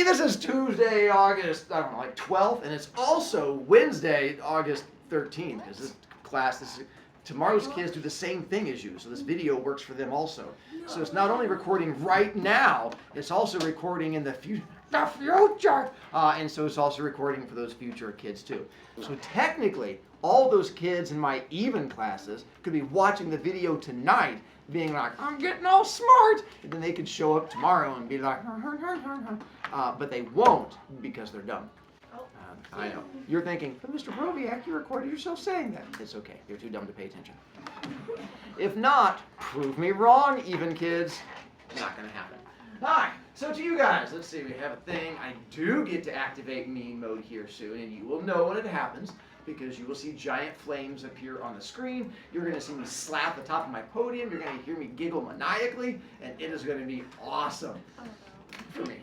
this is Tuesday, August, I don't know, like 12th, and it's also Wednesday, August 13th, because tomorrow's kids do the same thing as you, so this video works for them also. So it's not only recording right now, it's also recording in the future. And so it's also recording for those future kids too. So technically, all those kids in my even classes could be watching the video tonight, being like, I'm getting all smart, and then they could show up tomorrow and be like, but they won't because they're dumb. I know. You're thinking, but Mr. Broviak, you recorded yourself saying that. It's okay. You're too dumb to pay attention. If not, prove me wrong, even kids. Not going to happen. Alright, so to you guys, let's see, we have a thing. I do get to activate meme mode here soon, and you will know when it happens, because you will see giant flames appear on the screen. You're going to see me slap the top of my podium. You're going to hear me giggle maniacally, and it is going to be awesome. For me.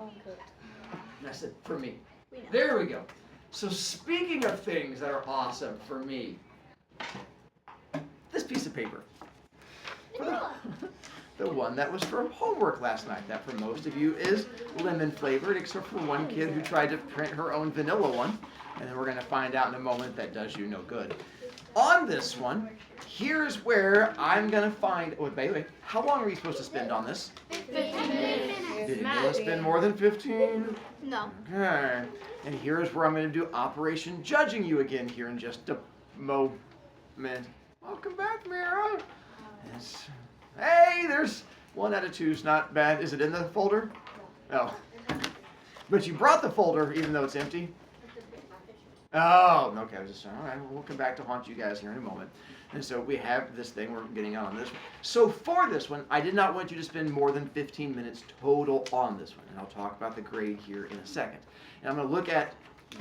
And I said, for me. There we go. So speaking of things that are awesome for me, this piece of paper. The one that was for homework last night. That for most of you is lemon flavored, except for one kid who tried to print her own vanilla one. And then we're going to find out in a moment that does you no good. On this one, here's where I'm going to find... Oh, by the way, how long are we supposed to spend on this? 15 minutes. Did you want to spend more than 15? No. Okay. And here's where I'm going to do Operation Judging You again here in just a moment. Welcome back, Mira. Yes. Hey, there's 1 out of 2's not bad. Is it in the folder? Oh. But you brought the folder even though it's empty? Oh, okay. I was just saying, all right, we'll come back to haunt you guys here in a moment. And so we have this thing, we're getting on this one. So for this one, I did not want you to spend more than 15 minutes total on this one. And I'll talk about the grade here in a second. And I'm going to look at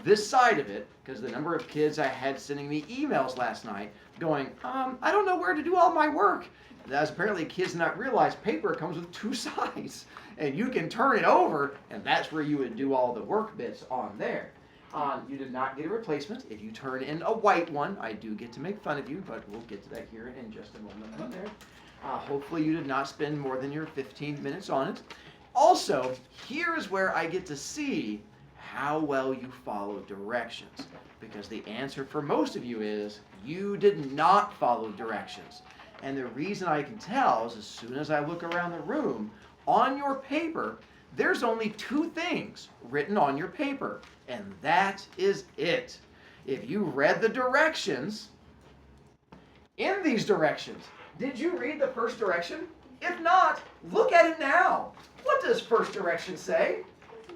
this side of it, because the number of kids I had sending me emails last night going, I don't know where to do all my work. As apparently kids did not realize paper comes with 2 sides. And you can turn it over, and that's where you would do all the work bits on there. You did not get a replacement. If you turn in a white one, I do get to make fun of you, but we'll get to that here in just a moment from there. Hopefully you did not spend more than your 15 minutes on it. Also, here is where I get to see how well you follow directions. Because the answer for most of you is, you did not follow directions. And the reason I can tell is as soon as I look around the room, on your paper, there's only 2 things written on your paper, and that is it. If you read the directions, in these directions, did you read the first direction? If not, look at it now. What does first direction say?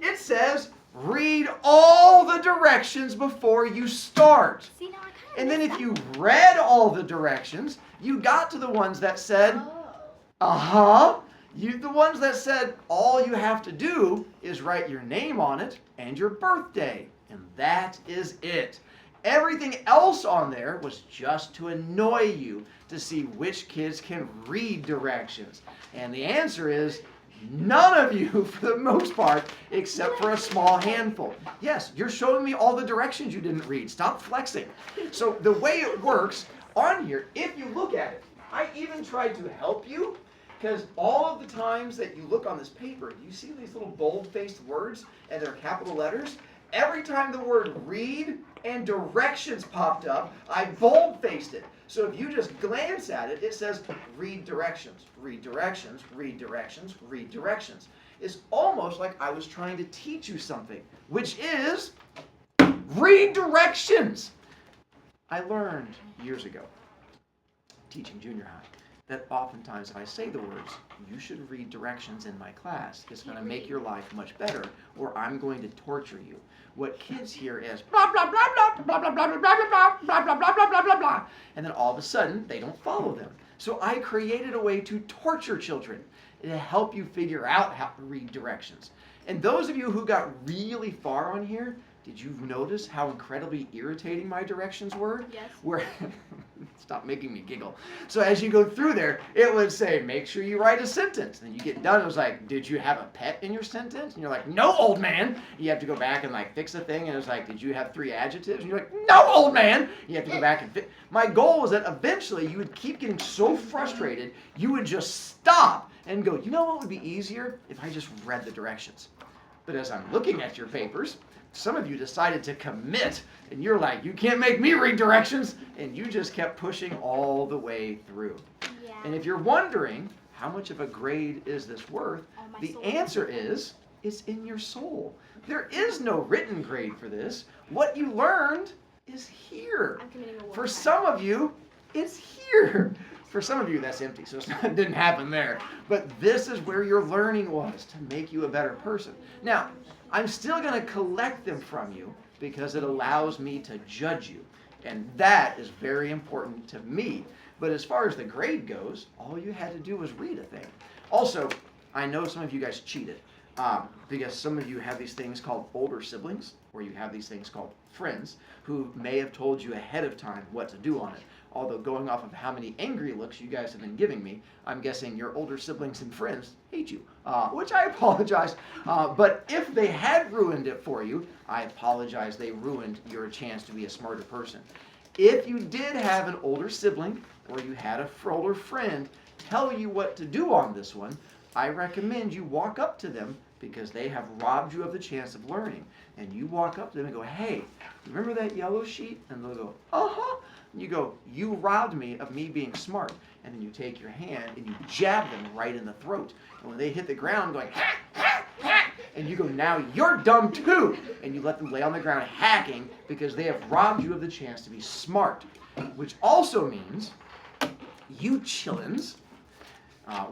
It says, read all the directions before you start. See, now And then if you read all the directions, you got to the ones that said, the ones that said all you have to do is write your name on it and your birthday. And that is it. Everything else on there was just to annoy you to see which kids can read directions. And the answer is none of you for the most part, except for a small handful. Yes, you're showing me all the directions you didn't read. Stop flexing. So the way it works on here, if you look at it, I even tried to help you. Because all of the times that you look on this paper, do you see these little bold-faced words and they're capital letters? Every time the word read and directions popped up, I bold-faced it. So if you just glance at it, it says read directions, read directions, read directions, read directions. It's almost like I was trying to teach you something, which is read directions. I learned years ago, teaching junior high, that oftentimes if I say the words, you should read directions in my class, it's going to make your life much better, or I'm going to torture you. What kids hear is blah, blah, blah, blah, blah, blah, blah, blah, blah, blah, blah, blah, blah, blah, blah, blah, blah, and then all of a sudden, they don't follow them. So I created a way to torture children, to help you figure out how to read directions. And those of you who got really far on here, did you notice how incredibly irritating my directions were? Yes. Where stop making me giggle. So as you go through there, it would say, make sure you write a sentence. And then you get done, it was like, did you have a pet in your sentence? And you're like, no, old man. You have to go back and like fix a thing. And it was like, did you have 3 adjectives? And you're like, no, old man. You have to go back and fix. My goal was that eventually you would keep getting so frustrated, you would just stop and go, you know what would be easier? If I just read the directions. But as I'm looking at your papers, some of you decided to commit, and you're like, you can't make me read directions, and you just kept pushing all the way through. Yeah. And if you're wondering, how much of a grade is this worth? The answer is, it's in your soul. There is no written grade for this. What you learned is here. I'm committing a war For crime. some of you, it's here. For some of you, that's empty, so it didn't happen there. But this is where your learning was, to make you a better person. Now, I'm still going to collect them from you because it allows me to judge you. And that is very important to me. But as far as the grade goes, all you had to do was read a thing. Also, I know some of you guys cheated because some of you have these things called older siblings, or you have these things called friends who may have told you ahead of time what to do on it. Although going off of how many angry looks you guys have been giving me, I'm guessing your older siblings and friends hate you, which I apologize. But if they had ruined it for you, I apologize. They ruined your chance to be a smarter person. If you did have an older sibling or you had an older friend tell you what to do on this one, I recommend you walk up to them because they have robbed you of the chance of learning. And you walk up to them and go, hey, remember that yellow sheet? And they'll go, uh-huh. And you go, you robbed me of me being smart. And then you take your hand and you jab them right in the throat. And when they hit the ground going, ha, ha, ha, and you go, now you're dumb too. And you let them lay on the ground hacking because they have robbed you of the chance to be smart. Which also means you chillins.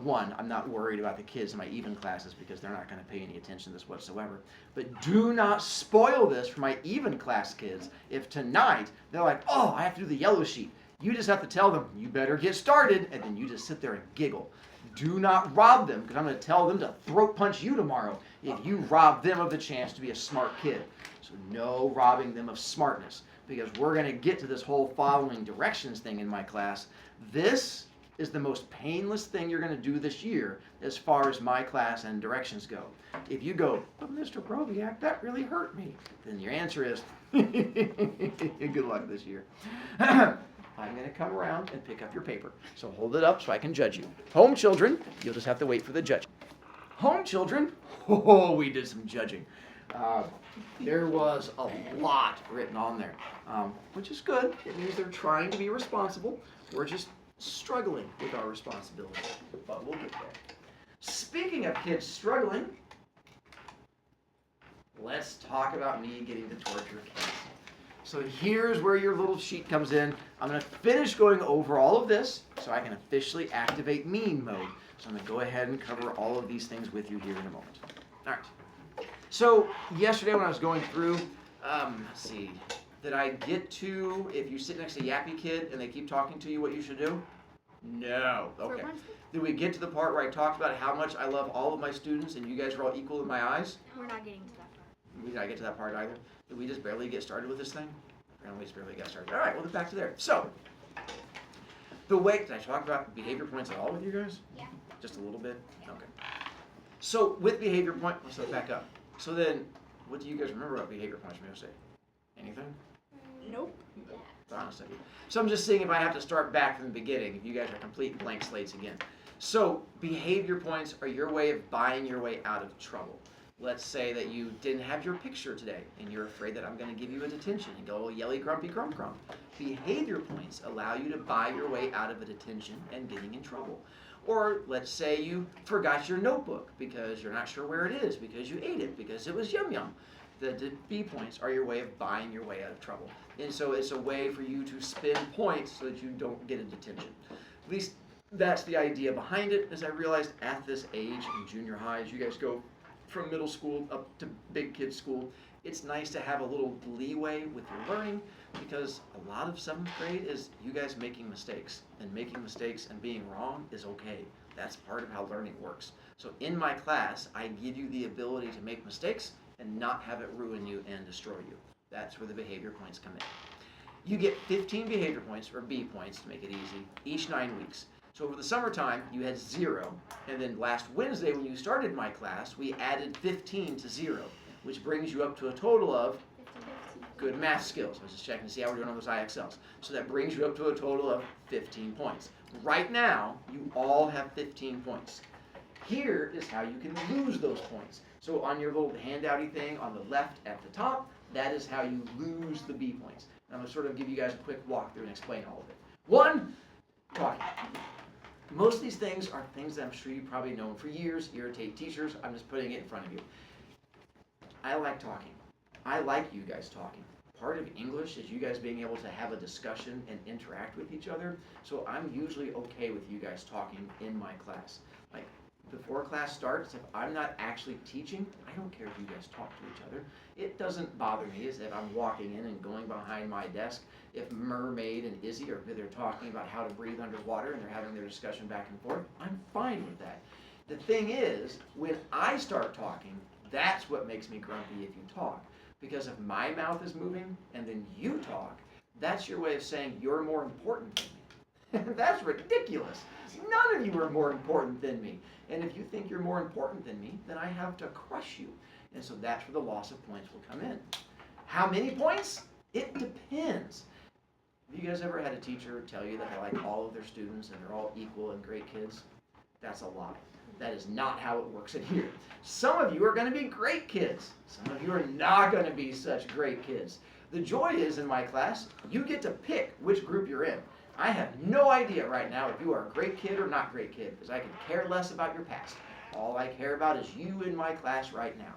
One, I'm not worried about the kids in my even classes because they're not going to pay any attention to this whatsoever. But do not spoil this for my even class kids if tonight they're like, oh, I have to do the yellow sheet. You just have to tell them, you better get started, and then you just sit there and giggle. Do not rob them because I'm going to tell them to throat punch you tomorrow if you rob them of the chance to be a smart kid. So no robbing them of smartness because we're going to get to this whole following directions thing in my class. This is the most painless thing you're going to do this year as far as my class and directions go. If you go, but Mr. Broviak, that really hurt me, then your answer is, good luck this year. I'm going to come around and pick up your paper. So hold it up so I can judge you. Home children, you'll just have to wait for the judge. Home children, oh, we did some judging. There was a lot written on there, which is good. It means they're trying to be responsible. We're just struggling with our responsibility, but we'll get there. Speaking of kids struggling, let's talk about me getting to torture kids. So here's where your little sheet comes in. I'm going to finish going over all of this so I can officially activate mean mode. So I'm going to go ahead and cover all of these things with you here in a moment. All right. So yesterday when I was going through, let's see, did I get to, if you sit next to a yappy kid and they keep talking to you, what you should do? No. Okay. Did we get to the part where I talked about how much I love all of my students and you guys are all equal in my eyes? We're not getting to that part. We did not get to that part either. Did we just barely get started with this thing? Apparently we just barely got started. All right, well, then back to there. So, the way, did I talk about behavior points at all with you guys? Yeah. Just a little bit? Okay. So, with behavior point, let's look back up. So then, what do you guys remember about behavior points from yesterday? Anything? Nope. Honestly. So I'm just seeing if I have to start back from the beginning, if you guys are complete blank slates again. So, behavior points are your way of buying your way out of trouble. Let's say that you didn't have your picture today and you're afraid that I'm going to give you a detention and go yelly grumpy grump grump. Behavior points allow you to buy your way out of a detention and getting in trouble. Or let's say you forgot your notebook because you're not sure where it is, because you ate it, because it was yum yum. The B points are your way of buying your way out of trouble. And so it's a way for you to spend points so that you don't get a detention. At least that's the idea behind it, as I realized at this age in junior high, as you guys go from middle school up to big kid school, it's nice to have a little leeway with your learning because a lot of 7th grade is you guys making mistakes, and making mistakes and being wrong is okay. That's part of how learning works. So in my class, I give you the ability to make mistakes and not have it ruin you and destroy you. That's where the behavior points come in. You get 15 behavior points, or B points to make it easy, each 9 weeks. So over the summertime, you had 0, and then last Wednesday when you started my class, we added 15 to 0, which brings you up to a total of, good math skills. I was just checking to see how we're doing on those IXLs. So that brings you up to a total of 15 points. Right now, you all have 15 points. Here is how you can lose those points. So on your little handouty thing on the left at the top, that is how you lose the B points. And I'm going to sort of give you guys a quick walkthrough and explain all of it. 1, talking. Most of these things are things that I'm sure you've probably known for years, irritate teachers. I'm just putting it in front of you. I like talking. I like you guys talking. Part of English is you guys being able to have a discussion and interact with each other. So I'm usually okay with you guys talking in my class. Like before class starts, if I'm not actually teaching, I don't care if you guys talk to each other. It doesn't bother me as if I'm walking in and going behind my desk. If Mermaid and Izzy are they're talking about how to breathe underwater and they're having their discussion back and forth, I'm fine with that. The thing is, when I start talking, that's what makes me grumpy if you talk. Because if my mouth is moving and then you talk, that's your way of saying you're more important than me. That's ridiculous. None of you are more important than me. And if you think you're more important than me, then I have to crush you. And so that's where the loss of points will come in. How many points? It depends. Have you guys ever had a teacher tell you that they like all of their students and they're all equal and great kids? That's a lie. That is not how it works in here. Some of you are going to be great kids. Some of you are not going to be such great kids. The joy is in my class, you get to pick which group you're in. I have no idea right now if you are a great kid or not great kid because I can care less about your past. All I care about is you in my class right now.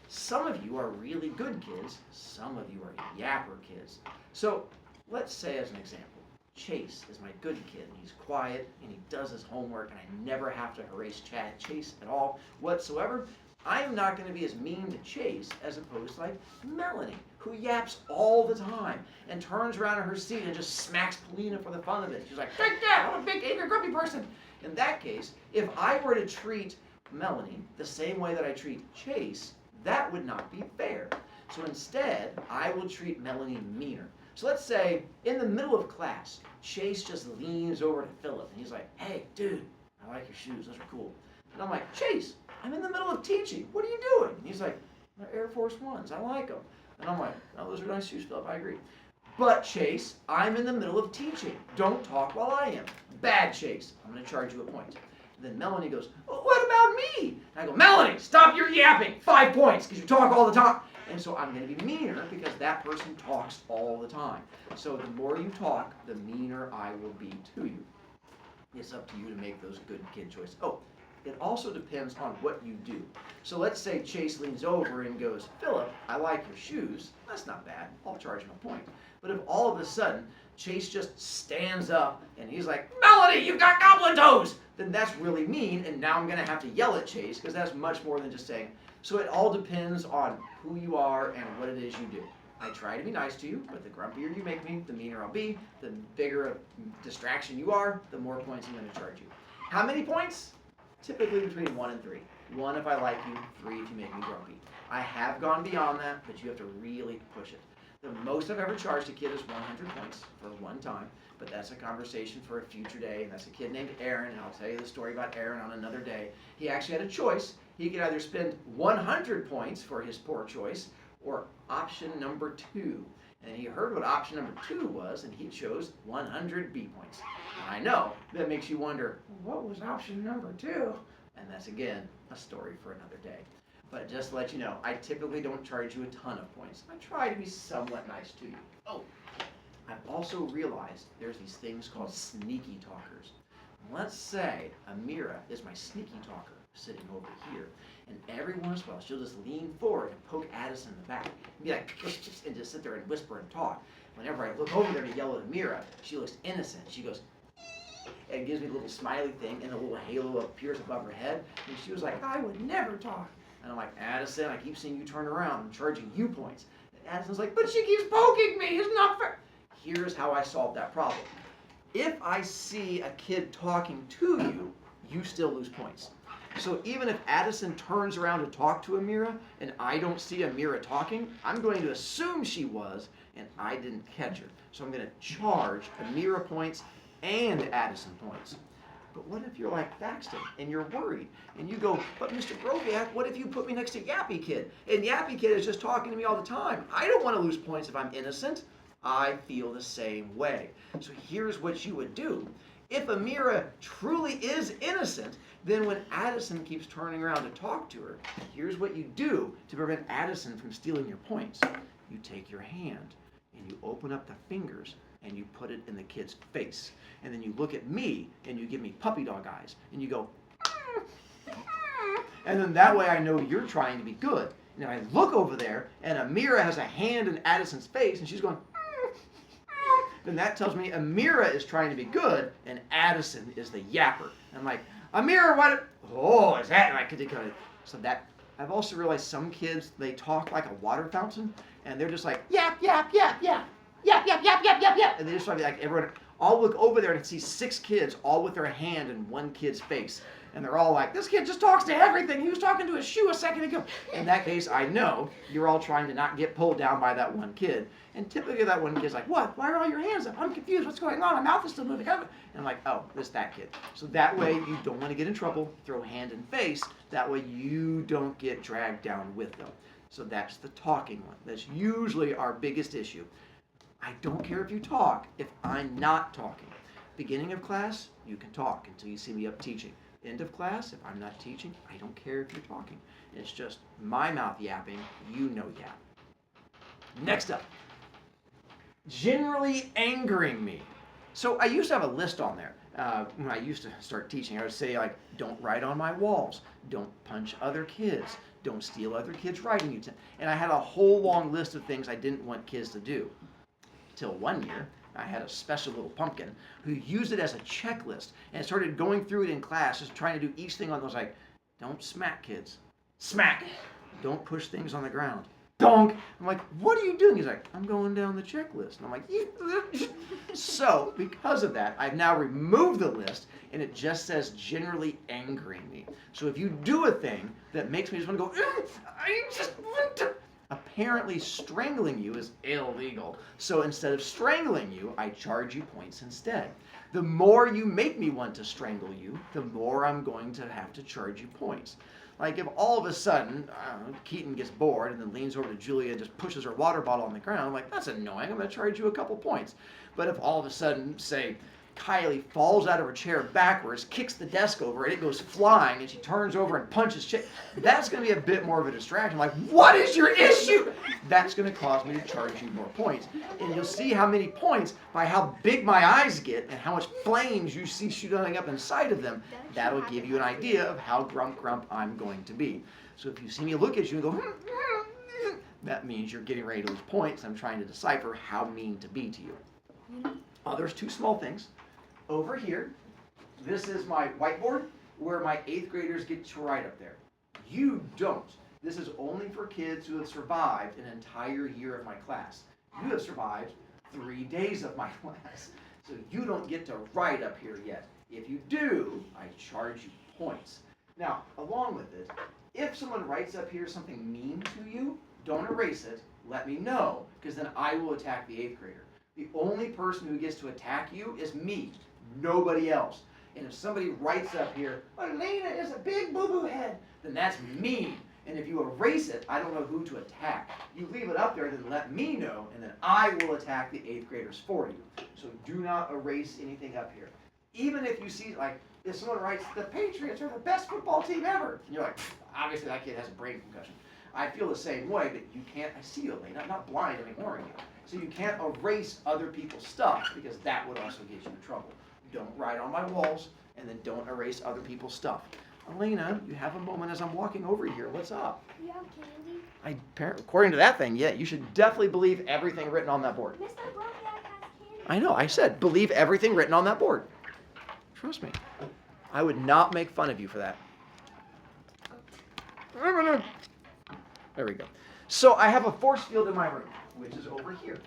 Some of you are really good kids. Some of you are yapper kids. So let's say as an example, Chase is my good kid, and he's quiet, and he does his homework, and I never have to harass Chase at all whatsoever. I'm not going to be as mean to Chase as opposed to like Melanie, who yaps all the time and turns around in her seat and just smacks Polina for the fun of it. She's like, take that, I'm a big, angry, grumpy person. In that case, if I were to treat Melanie the same way that I treat Chase, that would not be fair. So instead, I will treat Melanie meaner. So let's say in the middle of class, Chase just leans over to Philip and he's like, hey, dude, I like your shoes, those are cool. And I'm like, Chase, I'm in the middle of teaching, what are you doing? And he's like, they're Air Force Ones, I like them. And I'm like, oh, those are nice shoes, Philip, I agree. But Chase, I'm in the middle of teaching. Don't talk while I am. Bad, Chase, I'm going to charge you a point. And then Melanie goes, well, what about me? And I go, Melanie, stop your yapping, 5 points, because you talk all the time. And so I'm going to be meaner because that person talks all the time. So the more you talk, the meaner I will be to you. It's up to you to make those good kid choices. Oh, it also depends on what you do. So let's say Chase leans over and goes, Philip, I like your shoes. That's not bad. I'll charge him a point. But if all of a sudden Chase just stands up and he's like, Melanie, you've got goblin toes, then that's really mean, and now I'm going to have to yell at Chase because that's much more than just saying. So it all depends on who you are and what it is you do. I try to be nice to you, but the grumpier you make me, the meaner I'll be. The bigger a distraction you are, the more points I'm going to charge you. How many points? Typically between 1 and 3. 1 if I like you, 3 if you make me grumpy. I have gone beyond that, but you have to really push it. The most I've ever charged a kid is 100 points for one time, but that's a conversation for a future day, and that's a kid named Aaron, and I'll tell you the story about Aaron on another day. He actually had a choice. He could either spend 100 points for his poor choice, or option number 2. And he heard what option number 2 was, and he chose 100 B points. And I know that makes you wonder, what was option number 2? And that's, again, a story for another day. But just to let you know, I typically don't charge you a ton of points. I try to be somewhat nice to you. Oh, I've also realized there's these things called sneaky talkers. Let's say Amira is my sneaky talker sitting over here. And every once in a while, she'll just lean forward and poke Addison in the back. And be like, and just sit there and whisper and talk. Whenever I look over there to yell at Amira, she looks innocent. She goes, and gives me a little smiley thing, and a little halo appears above her head. And she was like, I would never talk. And I'm like, Addison, I keep seeing you turn around. I'm charging you points. And Addison's like, but she keeps poking me. It's not fair. Here's how I solve that problem. If I see a kid talking to you, you still lose points. So even if Addison turns around to talk to Amira and I don't see Amira talking, I'm going to assume she was and I didn't catch her. So I'm going to charge Amira points and Addison points. But what if you're like Thaxton and you're worried and you go, but Mr. Groviak, what if you put me next to Yappy Kid? And Yappy Kid is just talking to me all the time. I don't want to lose points if I'm innocent. I feel the same way. So here's what you would do. If Amira truly is innocent, then when Addison keeps turning around to talk to her, here's what you do to prevent Addison from stealing your points. You take your hand and you open up the fingers and you put it in the kid's face. And then you look at me and you give me puppy dog eyes and you go, and then that way I know you're trying to be good. And I look over there and Amira has a hand in Addison's face and she's going, then that tells me Amira is trying to be good and Addison is the yapper. And I'm like, Amira, what? Oh, is that? And I could so that I've also realized some kids, they talk like a water fountain and they're just like yap yap yap yap yap yap yap yap yap yap, and they just try to be like everyone. I'll look over there and see 6 kids all with their hand in one kid's face. And they're all like, this kid just talks to everything. He was talking to his shoe a second ago. In that case, I know you're all trying to not get pulled down by that one kid. And typically that one kid's like, what? Why are all your hands up? I'm confused. What's going on? My mouth is still moving. And I'm like, oh, it's that kid. So that way you don't want to get in trouble. Throw hand in face. That way you don't get dragged down with them. So that's the talking one. That's usually our biggest issue. I don't care if you talk if I'm not talking. Beginning of class, you can talk until you see me up teaching. End of class, if I'm not teaching, I don't care if you're talking. It's just my mouth yapping, you know yap. Next up, generally angering me. So I used to have a list on there. When I used to start teaching, I would say like, don't write on my walls, don't punch other kids, don't steal other kids' writing utensils. And I had a whole long list of things I didn't want kids to do. Till one year, I had a special little pumpkin who used it as a checklist and started going through it in class, just trying to do each thing on those, like, don't smack kids. Smack. Don't push things on the ground. Donk. I'm like, what are you doing? He's like, I'm going down the checklist. And I'm like, so because of that, I've now removed the list and it just says generally angering me. So if you do a thing that makes me just want to go, I just want to. Apparently strangling you is illegal. So instead of strangling you, I charge you points instead. The more you make me want to strangle you, the more I'm going to have to charge you points. Like if all of a sudden, Keaton gets bored and then leans over to Julia and just pushes her water bottle on the ground, I'm like, that's annoying, I'm going to charge you a couple points. But if all of a sudden, say, Kylie falls out of her chair backwards, kicks the desk over, and it goes flying, and she turns over and punches Chick, that's going to be a bit more of a distraction. Like, what is your issue? That's going to cause me to charge you more points. And you'll see how many points by how big my eyes get and how much flames you see shooting up inside of them. That'll give you an idea of how grump I'm going to be. So if you see me look at you and go, that means you're getting ready to lose points. I'm trying to decipher how mean to be to you. There's 2 small things. Over here, this is my whiteboard where my 8th graders get to write up there. You don't. This is only for kids who have survived an entire year of my class. You have survived 3 days of my class. So you don't get to write up here yet. If you do, I charge you points. Now, along with it, if someone writes up here something mean to you, don't erase it. Let me know, because then I will attack the 8th grader. The only person who gets to attack you is me. Nobody else. And if somebody writes up here, Elena is a big boo-boo head, then that's mean. And if you erase it, I don't know who to attack. You leave it up there, then let me know, and then I will attack the 8th graders for you. So do not erase anything up here. Even if you see, like, if someone writes, the Patriots are the best football team ever, and you're like, obviously that kid has a brain concussion. I feel the same way, but you can't, I see you, Elena, I'm not blind, I'm ignoring you. So you can't erase other people's stuff, because that would also get you in trouble. Don't write on my walls, and then don't erase other people's stuff. Elena, you have a moment as I'm walking over here. What's up? You have candy? According to that thing, yeah, you should definitely believe everything written on that board. Mr. Brombiak has candy. I know, I said believe everything written on that board. Trust me. I would not make fun of you for that. There we go. So I have a force field in my room, which is over here.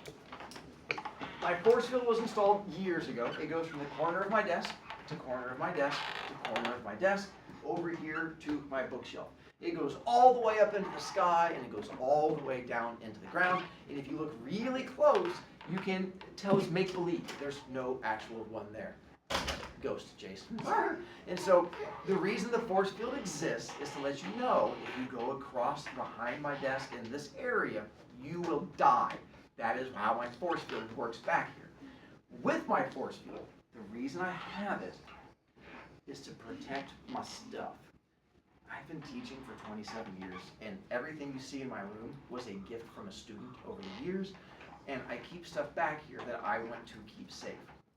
My force field was installed years ago. It goes from the corner of my desk to corner of my desk to corner of my desk over here to my bookshelf. It goes all the way up into the sky and it goes all the way down into the ground. And if you look really close, you can tell it's make-believe. There's no actual one there. Ghost, Jason. And so the reason the force field exists is to let you know if you go across behind my desk in this area, you will die. That is how my force field works back here. With my force field, The reason I have it is to protect my stuff. I've been teaching for 27 years, and everything you see in my room was a gift from a student over the years, and I keep stuff back here that I want to keep safe.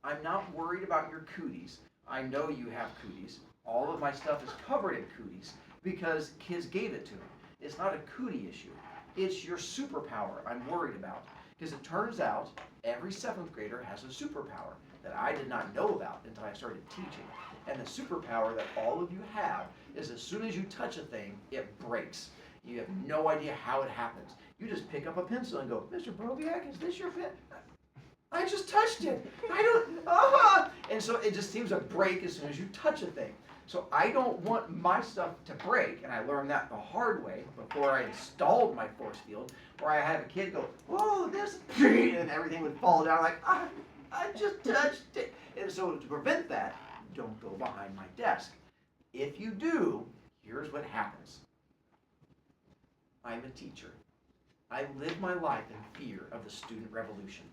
I'm not worried about your cooties. I know you have cooties. All of my stuff is covered in cooties because kids gave it to me. It's not a cootie issue. It's your superpower I'm worried about. Because it turns out every 7th grader has a superpower that I did not know about until I started teaching. And the superpower that all of you have is as soon as you touch a thing, it breaks. You have no idea how it happens. You just pick up a pencil and go, Mr. Broviak, is this your pen? I just touched it. I don't, And so it just seems to break as soon as you touch a thing. So I don't want my stuff to break, and I learned that the hard way before I installed my force field, where I had a kid go, whoa, this, and everything would fall down like, I just touched it. And so to prevent that, don't go behind my desk. If you do, here's what happens. I'm a teacher. I live my life in fear of the student revolution.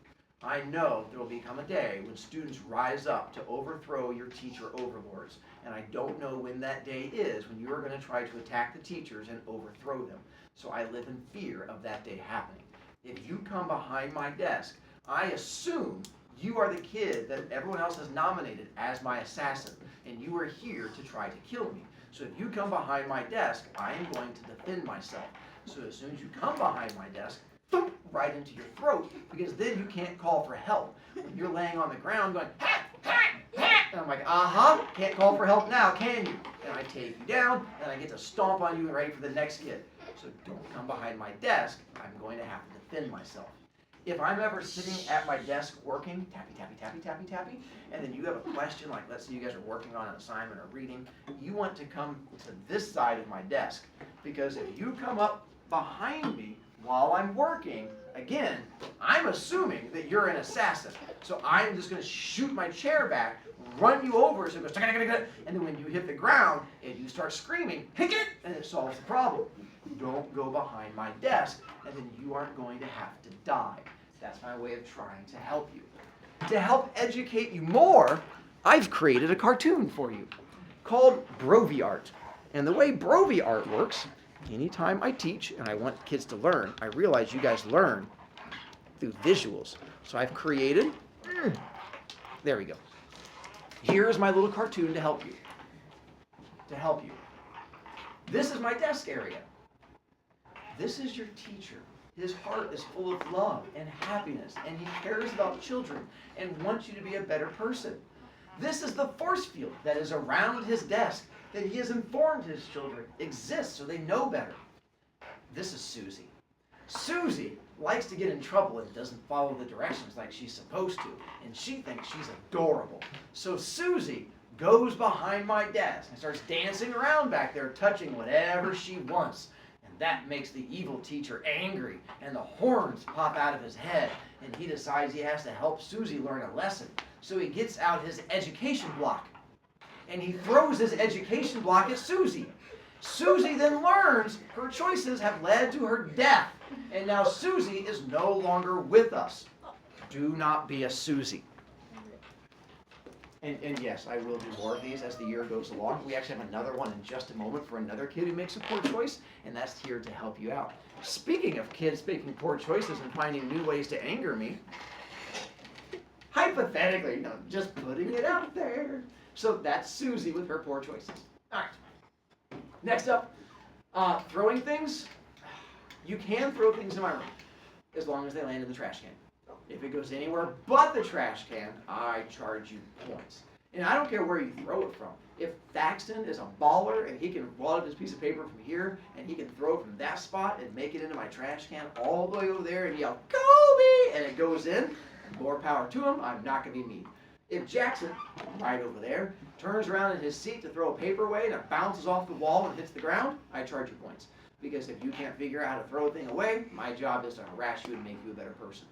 I know there will become a day when students rise up to overthrow your teacher overlords, and I don't know when that day is when you are going to try to attack the teachers and overthrow them. So I live in fear of that day happening. If you come behind my desk, I assume you are the kid that everyone else has nominated as my assassin, and you are here to try to kill me. So if you come behind my desk, I am going to defend myself. So as soon as you come behind my desk, thump, right into your throat, because then you can't call for help. When you're laying on the ground going, ha, ha, ha, and I'm like, can't call for help now, can you? And I take you down, and I get to stomp on you and ready for the next kid. So don't come behind my desk. I'm going to have to defend myself. If I'm ever sitting at my desk working, tappy, tappy, tappy, tappy, tappy, and then you have a question, like let's say you guys are working on an assignment or reading, you want to come to this side of my desk, because if you come up behind me while I'm working, again, I'm assuming that you're an assassin. So I'm just going to shoot my chair back, run you over, so it goes, and then when you hit the ground and you start screaming, hit it, and it solves the problem. Don't go behind my desk, and then you aren't going to have to die. That's my way of trying to help you. To help educate you more, I've created a cartoon for you called Brovy Art. And the way Brovy Art works, anytime I teach and I want kids to learn, I realize you guys learn through visuals. So I've created, there we go. Here's my little cartoon to help you. This is my desk area. This is your teacher. His heart is full of love and happiness, and he cares about children and wants you to be a better person. This is the force field that is around his desk that he has informed his children exists so they know better. This is Susie. Susie likes to get in trouble and doesn't follow the directions like she's supposed to, and she thinks she's adorable. So Susie goes behind my desk and starts dancing around back there, touching whatever she wants. That makes the evil teacher angry, and the horns pop out of his head, and he decides he has to help Susie learn a lesson. So he gets out his education block, and he throws his education block at Susie. Susie then learns her choices have led to her death, and now Susie is no longer with us. Do not be a Susie. And yes, I will do more of these as the year goes along. We actually have another one in just a moment for another kid who makes a poor choice, and that's here to help you out. Speaking of kids making poor choices and finding new ways to anger me, hypothetically, no, just putting it out there. So that's Susie with her poor choices. All right. Next up, throwing things. You can throw things in my room as long as they land in the trash can. If it goes anywhere but the trash can, I charge you points. And I don't care where you throw it from. If Thaxton is a baller and he can wad up this piece of paper from here and he can throw it from that spot and make it into my trash can all the way over there and yell, Kobe! And it goes in, more power to him, I'm not going to be mean. If Jackson, right over there, turns around in his seat to throw a paper away and it bounces off the wall and hits the ground, I charge you points. Because if you can't figure out how to throw a thing away, my job is to harass you and make you a better person.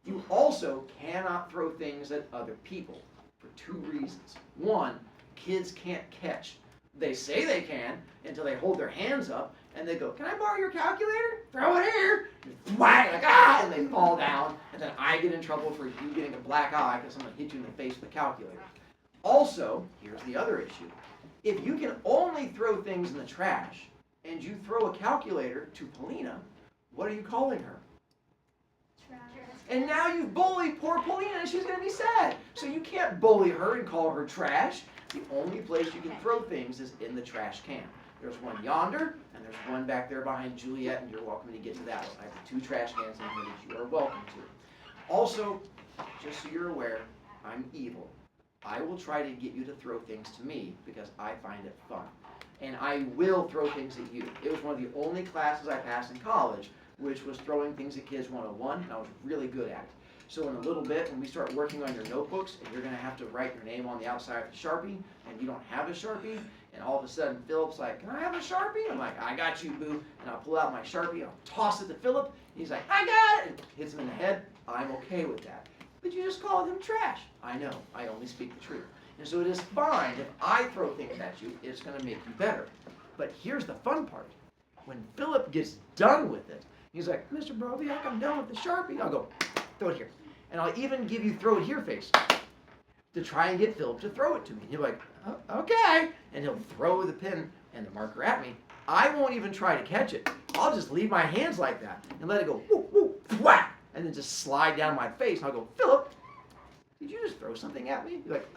You also cannot throw things at other people for two reasons. One, kids can't catch. They say they can until they hold their hands up and they go, can I borrow your calculator? Throw it here. And whack, like, and they fall down, and then I I get in trouble for you getting a black eye because someone hit you in the face with a calculator. Also, here's the other issue. If you can only throw things in the trash and you throw a calculator to Polina, what are you calling her? Trash. And now you've bullied poor Polina and she's going to be sad. So you can't bully her and call her trash. The only place you can throw things is in the trash can. There's one yonder, and there's one back there behind Juliet, and you're welcome to get to that one. I have 2 trash cans in here that you are welcome to. Also, just so you're aware, I'm evil. I will try to get you to throw things to me because I find it fun. And I will throw things at you. It was one of the only classes I passed in college, which was throwing things at kids 101, and I was really good at it. So in a little bit, when we start working on your notebooks, and you're going to have to write your name on the outside of the Sharpie, and you don't have a Sharpie, and all of a sudden Philip's like, can I have a Sharpie? I'm like, I got you, boo. And I'll pull out my Sharpie, I'll toss it to Philip, he's like, I got it, and hits him in the head. I'm okay with that. But you just called him trash. I know, I only speak the truth. And so it is fine if I throw things at you, it's going to make you better. But here's the fun part. When Philip gets done with it, he's like, Mr. Broviak, I'm done with the Sharpie. I'll go, throw it here. And I'll even give you throw it here face to try and get Philip to throw it to me. And you're like, oh, okay. And he'll throw the pen and the marker at me. I won't even try to catch it. I'll just leave my hands like that and let it go, whoop, whoop, whack, and then just slide down my face. And I'll go, Philip, did you just throw something at me? You're like,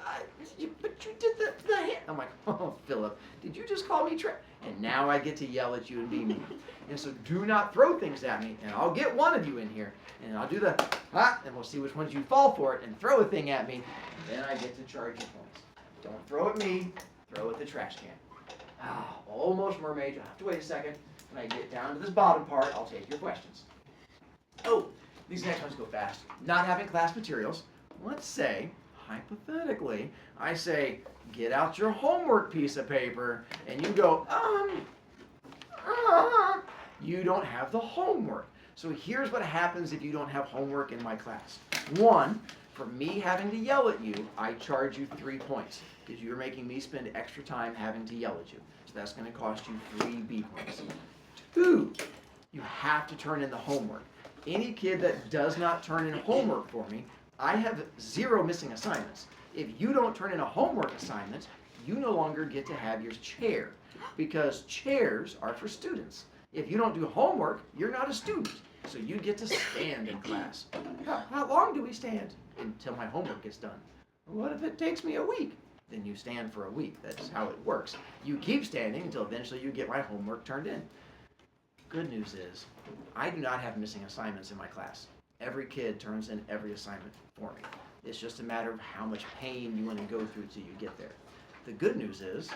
but you did the hand. I'm like, oh, Philip, did you just call me trash? And now I get to yell at you and be mean. And so do not throw things at me, and I'll get one of you in here, and I'll do the, and we'll see which ones you fall for it, and throw a thing at me, and then I get to charge you points. Don't throw at me, throw at the trash can. Almost mermaid, you'll have to wait a second. When I get down to this bottom part, I'll take your questions. Oh, these next ones go fast. Not having class materials. Let's say, hypothetically, I say, get out your homework piece of paper, and you go, you don't have the homework. So here's what happens if you don't have homework in my class. 1, for me having to yell at you, I charge you 3 points, because you're making me spend extra time having to yell at you. So that's going to cost you 3 B points. 2, you have to turn in the homework. Any kid that does not turn in homework for me, I have 0 missing assignments. If you don't turn in a homework assignment, you no longer get to have your chair, because chairs are for students. If you don't do homework, you're not a student, so you get to stand in class. How long do we stand? Until my homework gets done. What if it takes me a week? Then you stand for a week. That's how it works. You keep standing until eventually you get my homework turned in. Good news is, I do not have missing assignments in my class. Every kid turns in every assignment for me. It's just a matter of how much pain you want to go through till you get there. The good news is,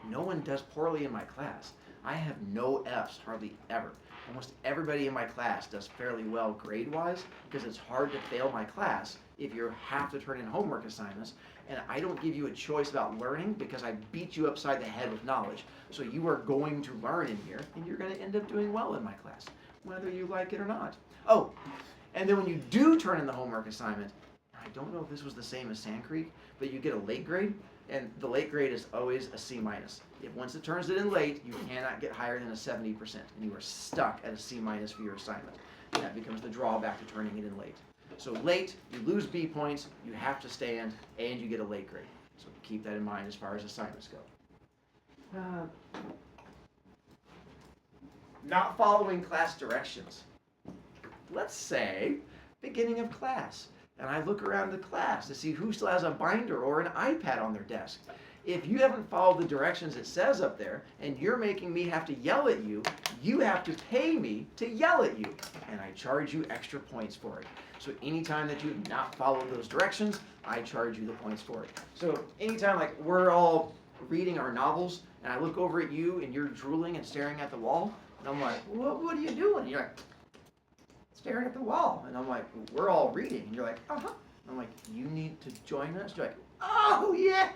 no one does poorly in my class. I have no Fs hardly ever. Almost everybody in my class does fairly well grade-wise, because it's hard to fail my class if you have to turn in homework assignments, and I don't give you a choice about learning because I beat you upside the head with knowledge. So you are going to learn in here, and you're going to end up doing well in my class, whether you like it or not. Oh, and then when you do turn in the homework assignment, I don't know if this was the same as Sand Creek, but you get a late grade, and the late grade is always a C-. If once it turns it in late, you cannot get higher than a 70%, and you are stuck at a C- for your assignment. And that becomes the drawback to turning it in late. So late, you lose B points, you have to stand, and you get a late grade. So keep that in mind as far as assignments go. Not following class directions. Let's say, beginning of class, and I look around the class to see who still has a binder or an iPad on their desk. If you haven't followed the directions it says up there, and you're making me have to yell at you, you have to pay me to yell at you, and I charge you extra points for it. So anytime that you have not followed those directions, I charge you the points for it. So anytime like we're all reading our novels, and I look over at you, and you're drooling and staring at the wall, and I'm like, what are you doing? And you're like, staring at the wall. And I'm like, we're all reading. And you're like, uh-huh. I'm like, you need to join us? You're like, oh, yeah.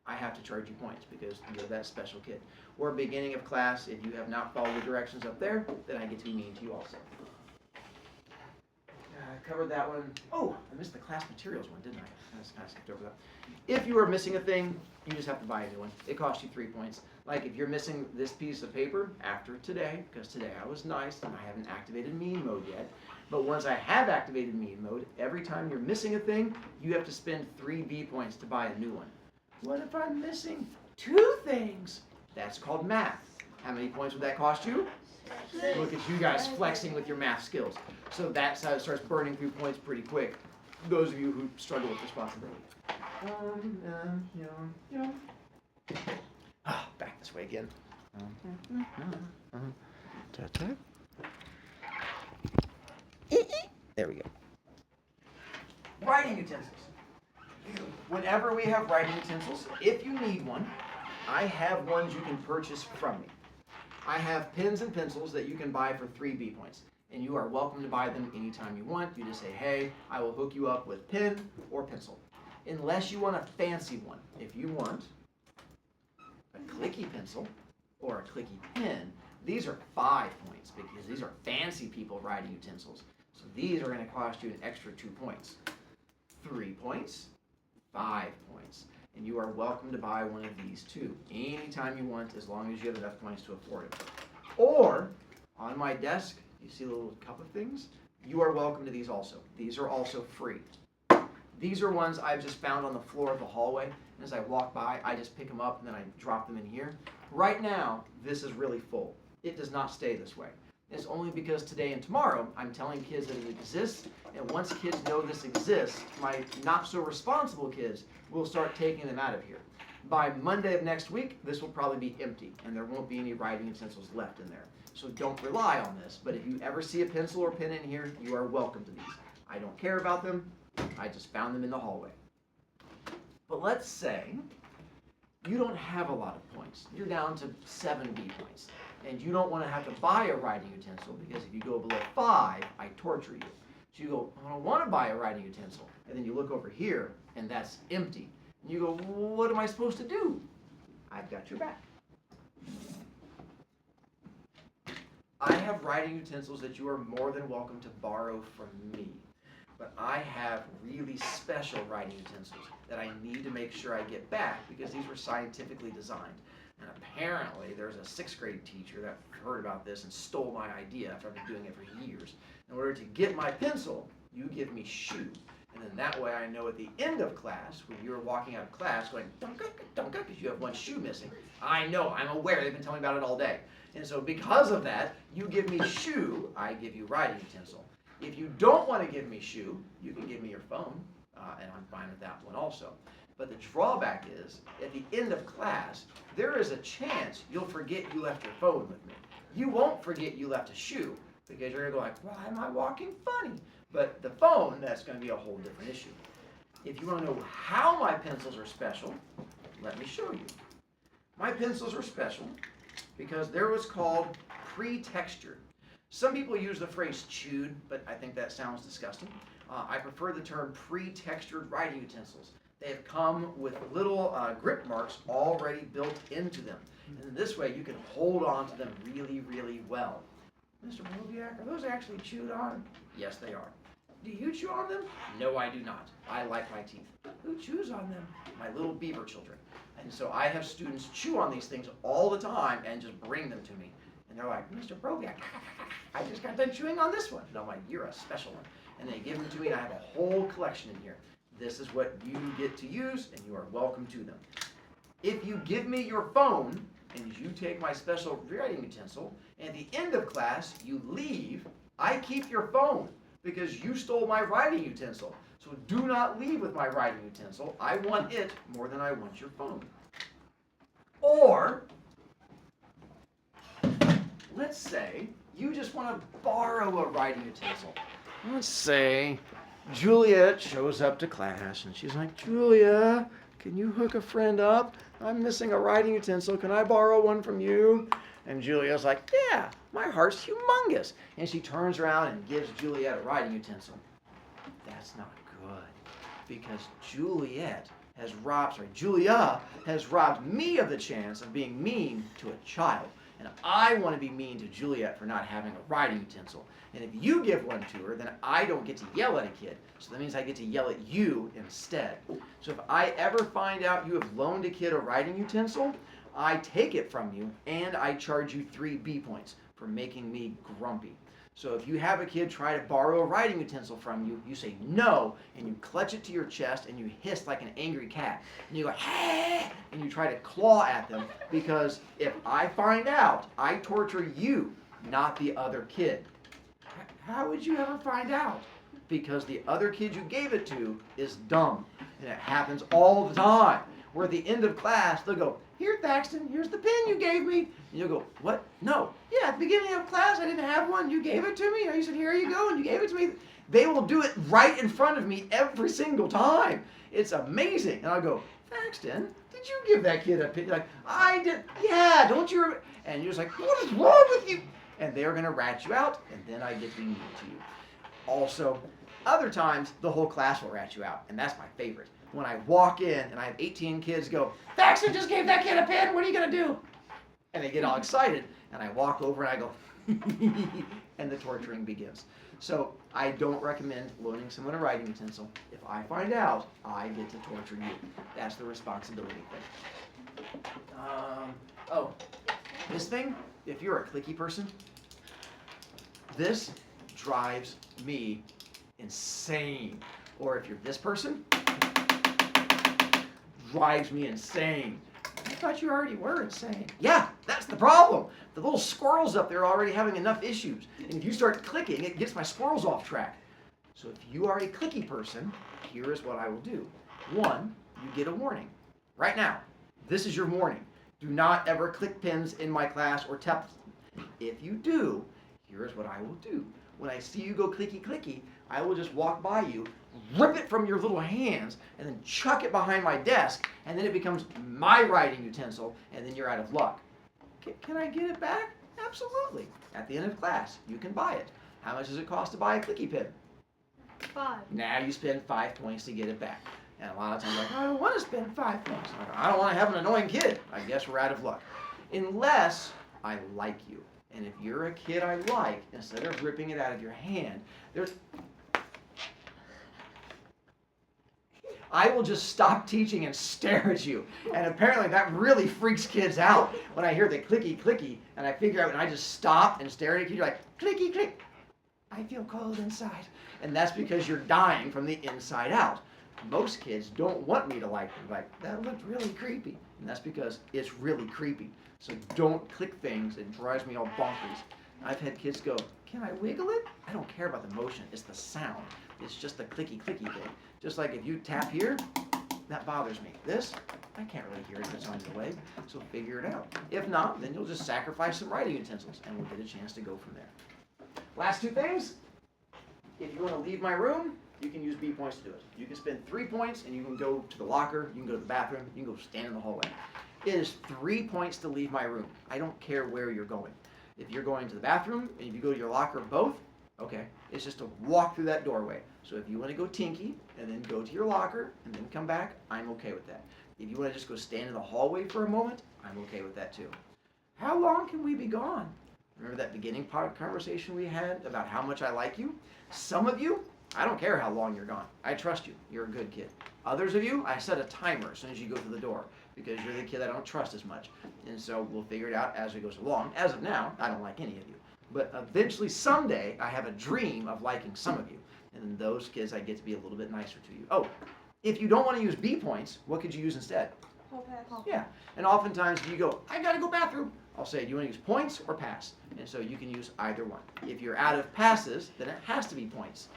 I have to charge you points because you're that special kid. Or beginning of class, if you have not followed the directions up there, then I get to be mean to you also. I covered that one. Oh, I missed the class materials one, didn't I? I just kind of skipped over that. If you are missing a thing, you just have to buy a new one. It costs you 3 points. Like if you're missing this piece of paper after today, because today I was nice and I haven't activated mean mode yet, But once I have activated mean mode, every time you're missing a thing, you have to spend 3 B points to buy a new one. What if I'm missing 2 things? That's called math. How many points would that cost you? 6. Look at you guys flexing with your math skills. So that's how it starts burning through points pretty quick. Those of you who struggle with responsibility. Back this way again. There we go. Writing utensils. Whenever we have writing utensils, if you need one, I have ones you can purchase from me. I have pens and pencils that you can buy for 3 B points, and you are welcome to buy them anytime you want. You just say, hey, I will hook you up with pen or pencil. Unless you want a fancy one. If you want a clicky pencil or a clicky pen, these are 5 points because these are fancy people writing utensils. So these are going to cost you an extra 2 points. 3 points, 5 points. And you are welcome to buy one of these too, anytime you want, as long as you have enough points to afford it. Or, on my desk, you see the little cup of things? You are welcome to these also. These are also free. These are ones I've just found on the floor of the hallway, and as I walk by, I just pick them up and then I drop them in here. Right now, this is really full. It does not stay this way. It's only because today and tomorrow, I'm telling kids that it exists, and once kids know this exists, my not-so-responsible kids will start taking them out of here. By Monday of next week, this will probably be empty, and there won't be any writing utensils left in there. So don't rely on this, but if you ever see a pencil or pen in here, you are welcome to these. I don't care about them. I just found them in the hallway. But let's say you don't have a lot of points. You're down to 7 B points. And you don't want to have to buy a writing utensil because if you go below 5, I torture you. So you go, I don't want to buy a writing utensil. And then you look over here and that's empty. And you go, what am I supposed to do? I've got your back. I have writing utensils that you are more than welcome to borrow from me. But I have really special writing utensils that I need to make sure I get back because these were scientifically designed. And apparently there's a 6th grade teacher that heard about this and stole my idea after I've been doing it for years. In order to get my pencil, you give me shoe. And then that way I know at the end of class, when you're walking out of class going, dunka, dunka, because you have one shoe missing, I know, I'm aware, they've been telling me about it all day. And so because of that, you give me shoe, I give you writing utensil. If you don't want to give me shoe, you can give me your phone, and I'm fine with that one also. But the drawback is, at the end of class, there is a chance you'll forget you left your phone with me. You won't forget you left a shoe, because you're going to go like, why am I walking funny? But the phone, that's going to be a whole different issue. If you want to know how my pencils are special, let me show you. My pencils are special because they're what's called pre-textured. Some people use the phrase chewed, but I think that sounds disgusting. I prefer the term pre-textured writing utensils. They have come with little grip marks already built into them. And this way you can hold on to them really, really well. Mr. Bobiak, are those actually chewed on? Yes, they are. Do you chew on them? No, I do not. I like my teeth. Who chews on them? My little beaver children. And so I have students chew on these things all the time and just bring them to me. And they're like, Mr. Bobiak, I just got done chewing on this one. And I'm like, you're a special one. And they give them to me, and I have a whole collection in here. This is what you get to use, and you are welcome to them. If you give me your phone, and you take my special writing utensil, and at the end of class, you leave, I keep your phone, because you stole my writing utensil. So do not leave with my writing utensil. I want it more than I want your phone. Or, let's say you just want to borrow a writing utensil. Let's say Juliet shows up to class and she's like, Julia, can you hook a friend up? I'm missing a writing utensil. Can I borrow one from you? And Julia's like, yeah, my heart's humongous. And she turns around and gives Juliet a writing utensil. That's not good because Julia has robbed me of the chance of being mean to a child. And I want to be mean to Juliet for not having a writing utensil. And if you give one to her, then I don't get to yell at a kid. So that means I get to yell at you instead. So if I ever find out you have loaned a kid a writing utensil, I take it from you and I charge you 3 B points for making me grumpy. So if you have a kid try to borrow a writing utensil from you, you say no, and you clutch it to your chest, and you hiss like an angry cat. And you go, hey, and you try to claw at them, because if I find out, I torture you, not the other kid. How would you ever find out? Because the other kid you gave it to is dumb, and it happens all the time. Where at the end of class, they'll go, here, Thaxton, here's the pen you gave me. And you'll go, what? No. Yeah, at the beginning of class, I didn't have one. You gave it to me. Or you said, here you go, and you gave it to me. They will do it right in front of me every single time. It's amazing. And I'll go, Thaxton, did you give that kid a pen? You're like, I did. Yeah, don't you remember? And you're just like, what is wrong with you? And they're going to rat you out, and then I get to be mean to you. Also, other times, the whole class will rat you out, and that's my favorite. When I walk in and I have 18 kids go, Thaxton just gave that kid a pen, what are you going to do? And they get all excited, and I walk over and I go, and the torturing begins. So I don't recommend loaning someone a writing utensil. If I find out, I get to torture you. That's the responsibility thing. Oh, this thing, if you're a clicky person, this drives me insane. Or if you're this person, drives me insane. I thought you already were insane. Yeah, that's the problem. The little squirrels up there are already having enough issues. And if you start clicking, it gets my squirrels off track. So if you are a clicky person, here is what I will do. One, you get a warning. Right now, this is your warning. Do not ever click pins in my class or tap. If you do, here is what I will do. When I see you go clicky clicky, I will just walk by you, rip it from your little hands, and then chuck it behind my desk, and then it becomes my writing utensil, and then you're out of luck. Can I get it back? Absolutely. At the end of class, you can buy it. How much does it cost to buy a clicky pin? 5. Now you spend 5 points to get it back. And a lot of times like, I don't want to spend 5 points. I don't want to have an annoying kid. I guess we're out of luck. Unless I like you. And if you're a kid I like, instead of ripping it out of your hand, I will just stop teaching and stare at you. And apparently that really freaks kids out when I hear the clicky clicky and I figure out and I just stop and stare at you. You're like, clicky click. I feel cold inside. And that's because you're dying from the inside out. Most kids don't want me to like them. Like, that looked really creepy. And that's because it's really creepy. So don't click things. It drives me all bonkers. I've had kids go, can I wiggle it? I don't care about the motion. It's the sound. It's just the clicky clicky thing. Just like if you tap here, that bothers me. This, I can't really hear it if it's on your leg. So figure it out. If not, then you'll just sacrifice some writing utensils and we'll get a chance to go from there. Last 2 things. If you want to leave my room, you can use B points to do it. You can spend 3 points and you can go to the locker, you can go to the bathroom, you can go stand in the hallway. It is 3 points to leave my room. I don't care where you're going. If you're going to the bathroom and if you go to your locker, both, okay, it's just to walk through that doorway. So if you want to go tinky and then go to your locker and then come back, I'm okay with that. If you want to just go stand in the hallway for a moment, I'm okay with that too. How long can we be gone? Remember that beginning part conversation we had about how much I like you? Some of you, I don't care how long you're gone. I trust you. You're a good kid. Others of you, I set a timer as soon as you go through the door because you're the kid I don't trust as much. And so we'll figure it out as it goes along. As of now, I don't like any of you. But eventually, someday, I have a dream of liking some of you. And then those kids, I get to be a little bit nicer to you. Oh, if you don't want to use B points, what could you use instead? Hall pass. Yeah. And oftentimes, if you go, I got to go bathroom, I'll say, do you want to use points or pass? And so you can use either one. If you're out of passes, then it has to be points.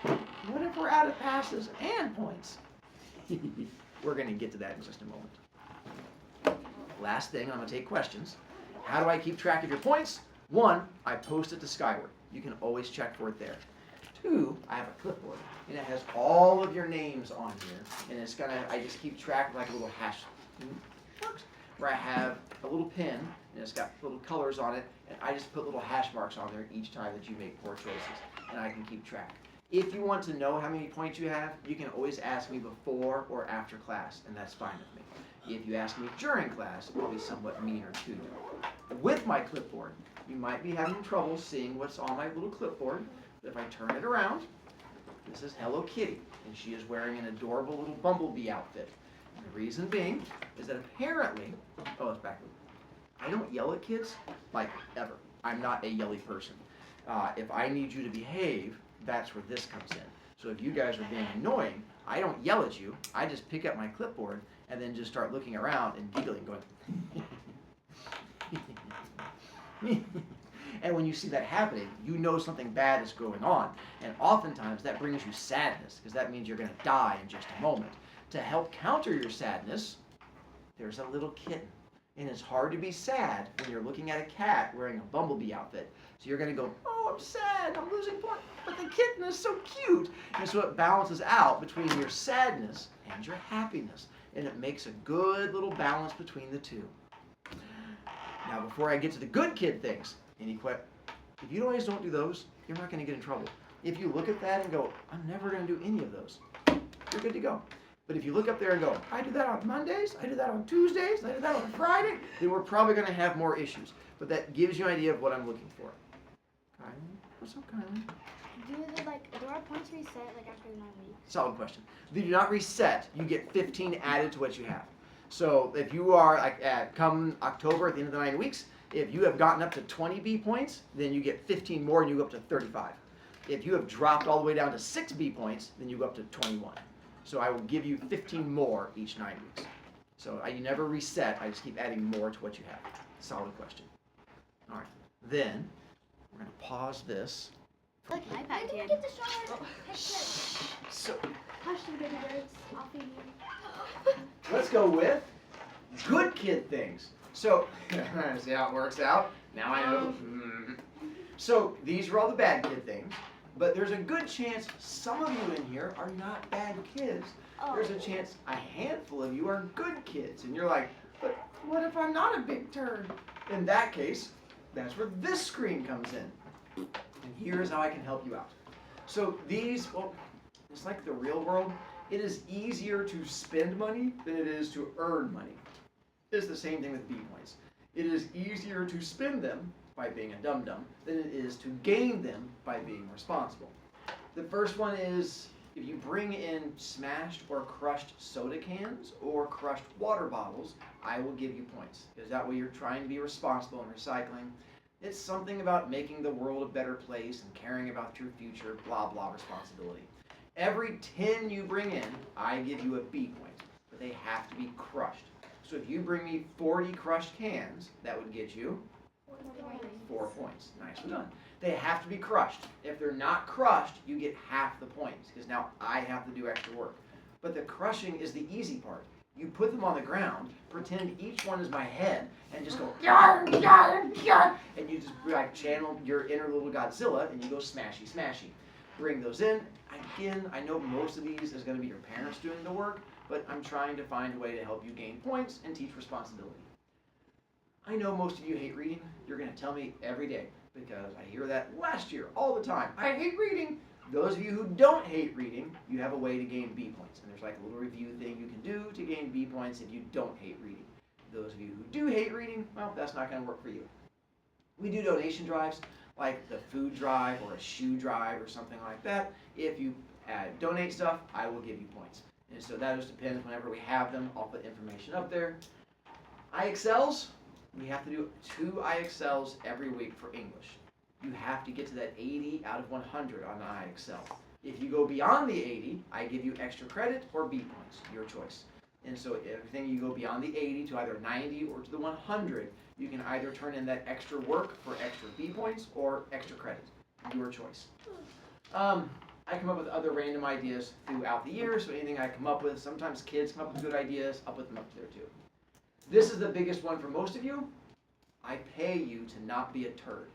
What if we're out of passes and points? We're going to get to that in just a moment. Last thing, I'm going to take questions. How do I keep track of your points? 1, I post it to Skyward. You can always check for it there. 2, I have a clipboard, and it has all of your names on here, and it's gonna, I just keep track of like a little hash marks, where I have a little pin, and it's got little colors on it, and I just put little hash marks on there each time that you make poor choices, and I can keep track. If you want to know how many points you have, you can always ask me before or after class, and that's fine with me. If you ask me during class, I'll be somewhat meaner to you. With my clipboard, you might be having trouble seeing what's on my little clipboard. But if I turn it around, this is Hello Kitty, and she is wearing an adorable little bumblebee outfit. And the reason being is that apparently, oh, it's backward. I don't yell at kids, like, ever. I'm not a yelly person. If I need you to behave, that's where this comes in. So if you guys are being annoying, I don't yell at you. I just pick up my clipboard and then just start looking around and giggling, going. And when you see that happening, you know something bad is going on. And oftentimes that brings you sadness, because that means you're going to die in just a moment. To help counter your sadness, there's a little kitten. And it's hard to be sad when you're looking at a cat wearing a bumblebee outfit. So you're going to go, oh, I'm sad, I'm losing points, but the kitten is so cute. And so it balances out between your sadness and your happiness. And it makes a good little balance between the two. Now, before I get to the good kid things, if you always don't do those, you're not going to get in trouble. If you look at that and go, I'm never going to do any of those, you're good to go. But if you look up there and go, I do that on Mondays, I do that on Tuesdays, I do that on Friday, then we're probably going to have more issues. But that gives you an idea of what I'm looking for. Kylie? What's up, Kylie? Do our points reset after the 9 weeks? Solid question. They do not reset. You get 15 added to what you have. So if you are, come October at the end of the 9 weeks, if you have gotten up to 20 B points, then you get 15 more and you go up to 35. If you have dropped all the way down to 6 B points, then you go up to 21. So I will give you 15 more each 9 weeks. So you never reset. I just keep adding more to what you have. Solid question. All right. Then we're going to pause this. Like an iPad kid. Get the shower. So Hush, you baby birds. I'll feed you. let's go with good kid things. So see how it works out? Now I know. So these are all the bad kid things. But there's a good chance some of you in here are not bad kids. Oh. There's a chance a handful of you are good kids. And you're like, but what if I'm not a big turd? In that case, that's where this screen comes in. And here's how I can help you out. So these, well, it's like the real world. It is easier to spend money than it is to earn money. It's the same thing with B points. It is easier to spend them by being a dum-dum than it is to gain them by being responsible. The first one is if you bring in smashed or crushed soda cans or crushed water bottles, I will give you points. Because that way you're trying to be responsible in recycling. It's something about making the world a better place and caring about your future, blah, blah, responsibility. Every 10 you bring in, I give you a B point, but they have to be crushed. So if you bring me 40 crushed cans, that would get you 4 points. Nicely done. They have to be crushed. If they're not crushed, you get half the points, because now I have to do extra work. But the crushing is the easy part. You put them on the ground, pretend each one is my head, and just go, yar, yar, yar, and you just channel your inner little Godzilla, and you go smashy, smashy. Bring those in. Again, I know most of these is going to be your parents doing the work, but I'm trying to find a way to help you gain points and teach responsibility. I know most of you hate reading. You're going to tell me every day, because I hear that last year all the time. I hate reading. Those of you who don't hate reading, you have a way to gain B points. And there's a little review thing you can do to gain B points if you don't hate reading. Those of you who do hate reading, well, that's not going to work for you. We do donation drives, like the food drive or a shoe drive or something like that. If you donate stuff, I will give you points. And so that just depends. Whenever we have them, I'll put information up there. IXLs, we have to do 2 IXLs every week for English. You have to get to that 80 out of 100 on the IXL. If you go beyond the 80, I give you extra credit or B points, your choice. And so everything you go beyond the 80 to either 90 or to the 100, you can either turn in that extra work for extra B points or extra credit, your choice. I come up with other random ideas throughout the year, so anything I come up with, sometimes kids come up with good ideas, I'll put them up there too. This is the biggest one for most of you. I pay you to not be a turd.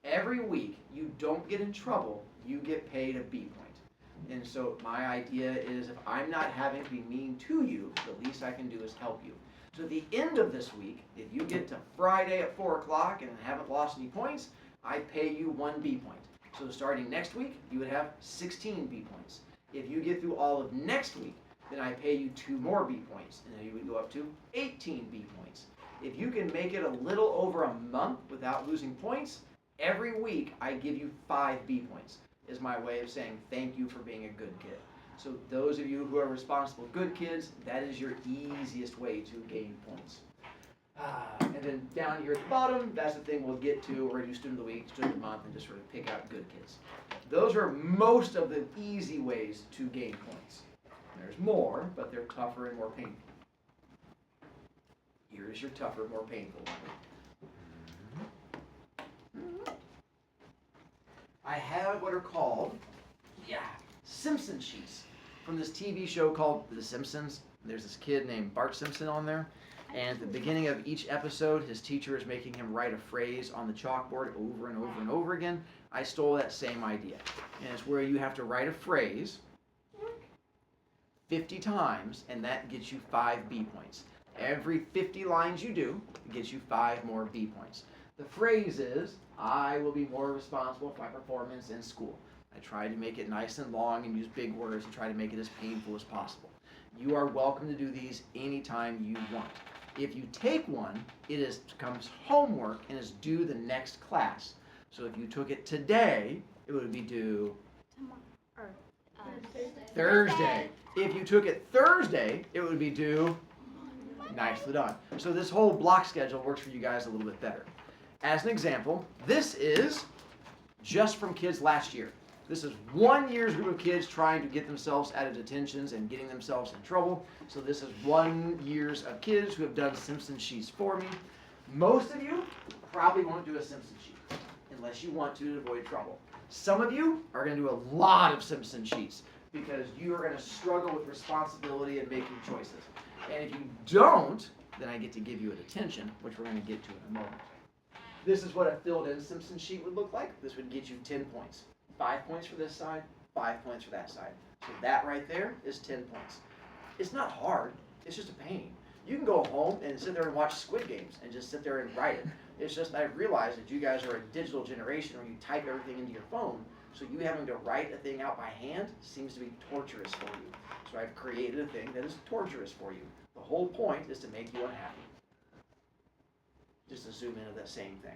Every week, you don't get in trouble, you get paid a B point. And so my idea is if I'm not having to be mean to you, the least I can do is help you. So at the end of this week, if you get to Friday at 4 o'clock and haven't lost any points, I pay you 1 B point. So starting next week, you would have 16 B points. If you get through all of next week, then I pay you 2 more B points, and then you would go up to 18 B points. If you can make it a little over a month without losing points, every week I give you 5 B points, is my way of saying thank you for being a good kid. So those of you who are responsible good kids, that is your easiest way to gain points. And then down here at the bottom, that's the thing we'll get to. We're going to do student of the week, student of the month, and just sort of pick out good kids. Those are most of the easy ways to gain points. There's more, but they're tougher and more painful. Here's your tougher, more painful one. I have what are called, Simpson sheets from this TV show called The Simpsons. There's this kid named Bart Simpson on there. And at the beginning of each episode, his teacher is making him write a phrase on the chalkboard over and over and over again. I stole that same idea. And it's where you have to write a phrase 50 times, and that gets you 5 B points. Every 50 lines you do, it gets you 5 more B points. The phrase is, I will be more responsible for my performance in school. I tried to make it nice and long and use big words and try to make it as painful as possible. You are welcome to do these anytime you want. If you take one, it becomes homework and is due the next class. So if you took it today, it would be due Thursday. If you took it Thursday, it would be due. Nicely done. So this whole block schedule works for you guys a little bit better. As an example, this is just from kids last year. This is 1 year's group of kids trying to get themselves out of detentions and getting themselves in trouble. So this is 1 year's of kids who have done Simpson sheets for me. Most of you probably won't do a Simpson sheet unless you want to avoid trouble. Some of you are going to do a lot of Simpson sheets because you are going to struggle with responsibility and making choices. And if you don't, then I get to give you a detention, which we're going to get to in a moment. This is what a filled-in Simpson sheet would look like. This would get you 10 points. 5 points for this side, 5 points for that side. So that right there is 10 points. It's not hard. It's just a pain. You can go home and sit there and watch Squid Games and just sit there and write it. It's just I realize that you guys are a digital generation where you type everything into your phone, so you having to write a thing out by hand seems to be torturous for you. So I've created a thing that is torturous for you. The whole point is to make you unhappy. Just to zoom into that same thing.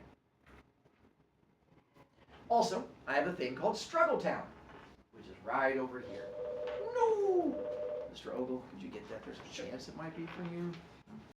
Also, I have a thing called Struggle Town, which is right over here. No! Mr. Ogle, could you get that? There's a chance it might be for you.